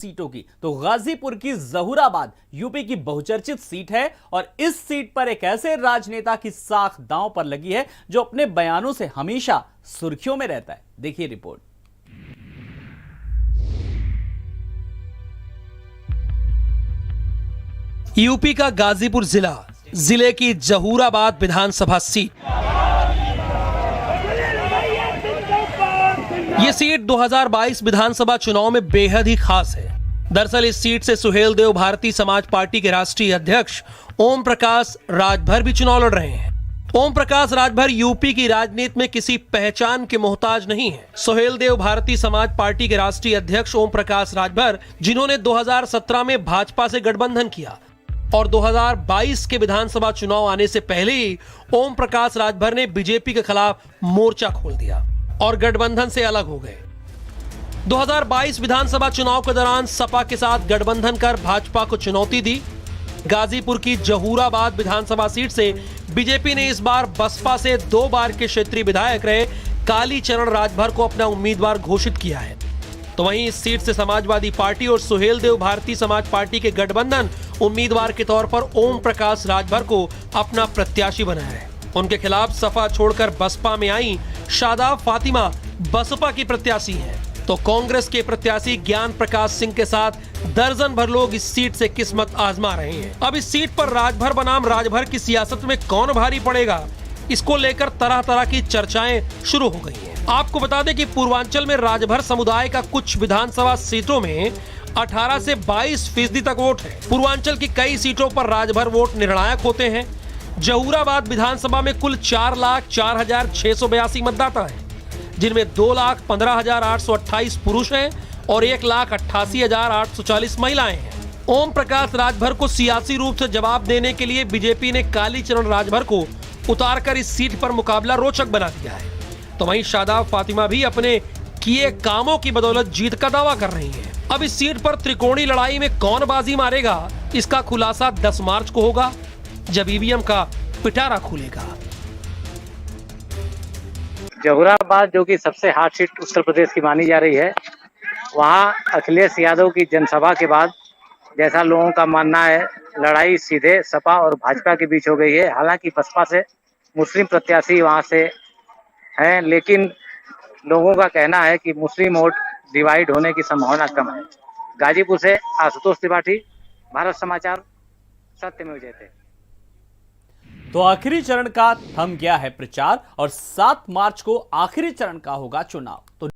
सीटों की तो गाजीपुर की जहूराबाद यूपी की बहुचर्चित सीट है और इस सीट पर एक ऐसे राजनेता की साख दांव पर लगी है जो अपने बयानों से हमेशा सुर्खियों में रहता है। देखिए रिपोर्ट। यूपी का गाजीपुर जिले की जहूराबाद विधानसभा सीट। ये सीट 2022 विधानसभा चुनाव में बेहद ही खास है। दरअसल इस सीट से सुहेलदेव भारतीय समाज पार्टी के राष्ट्रीय अध्यक्ष ओम प्रकाश राजभर भी चुनाव लड़ रहे हैं। ओम प्रकाश राजभर यूपी की राजनीति में किसी पहचान के मोहताज नहीं है। सुहेलदेव भारतीय समाज पार्टी के राष्ट्रीय अध्यक्ष ओम प्रकाश राजभर, जिन्होंने 2017 में भाजपा से गठबंधन किया और 2022 के विधानसभा चुनाव आने से पहले ही ओम प्रकाश राजभर ने बीजेपी के खिलाफ मोर्चा खोल दिया और गठबंधन से अलग हो गए। 2022 विधानसभा चुनाव के दौरान सपा के साथ गठबंधन कर भाजपा को चुनौती दी। गाजीपुर की जहूराबाद विधानसभा सीट से बीजेपी ने इस बार बसपा से 2 बार के क्षेत्रीय विधायक रहे कालीचरण राजभर को अपना उम्मीदवार घोषित किया है। तो वहीं इस सीट से समाजवादी पार्टी और सुहेलदेव भारतीय समाज पार्टी के गठबंधन उम्मीदवार के तौर पर ओम प्रकाश राजभर को अपना प्रत्याशी बनाया है। उनके खिलाफ सपा छोड़कर बसपा में आई शादाब फातिमा बसपा की प्रत्याशी हैं। तो कांग्रेस के प्रत्याशी ज्ञान प्रकाश सिंह के साथ दर्जन भर लोग इस सीट से किस्मत आजमा रहे हैं। अब इस सीट पर राजभर बनाम राजभर की सियासत में कौन भारी पड़ेगा, इसको लेकर तरह तरह की चर्चाएं शुरू हो गई हैं। आपको बता दें कि पूर्वांचल में राजभर समुदाय का कुछ विधानसभा सीटों में 18 से 22% तक वोट है। पूर्वांचल की कई सीटों पर राजभर वोट निर्णायक होते हैं। जहूराबाद विधानसभा में कुल 4,04,682 मतदाता हैं, जिनमें 2,15,828 पुरुष हैं और 1,88,840 महिलाएं हैं। ओम प्रकाश राजभर को सियासी रूप से जवाब देने के लिए बीजेपी ने कालीचरण राजभर को उतारकर इस सीट पर मुकाबला रोचक बना दिया है। तो वहीं शादाब फातिमा भी अपने किए कामों की बदौलत जीत का दावा कर रही हैं। अब इस सीट पर त्रिकोणीय लड़ाई में कौन बाजी मारेगा, इसका खुलासा 10 मार्च को होगा, जब ईवीएम का पिटारा खुलेगा। जहूराबाद जो कि सबसे हॉट सीट उत्तर प्रदेश की मानी जा रही है, वहां अखिलेश यादव की जनसभा के बाद जैसा लोगों का मानना है, लड़ाई सीधे सपा और भाजपा के बीच हो गई है। हालांकि बसपा से मुस्लिम प्रत्याशी वहां से हैं, लेकिन लोगों का कहना है कि मुस्लिम वोट डिवाइड होने की संभावना कम है। गाजीपुर से आशुतोष त्रिपाठी, भारत समाचार, सत्यमेव जयते। तो आखिरी चरण का थम गया है प्रचार और 7 मार्च को आखिरी चरण का होगा चुनाव। तो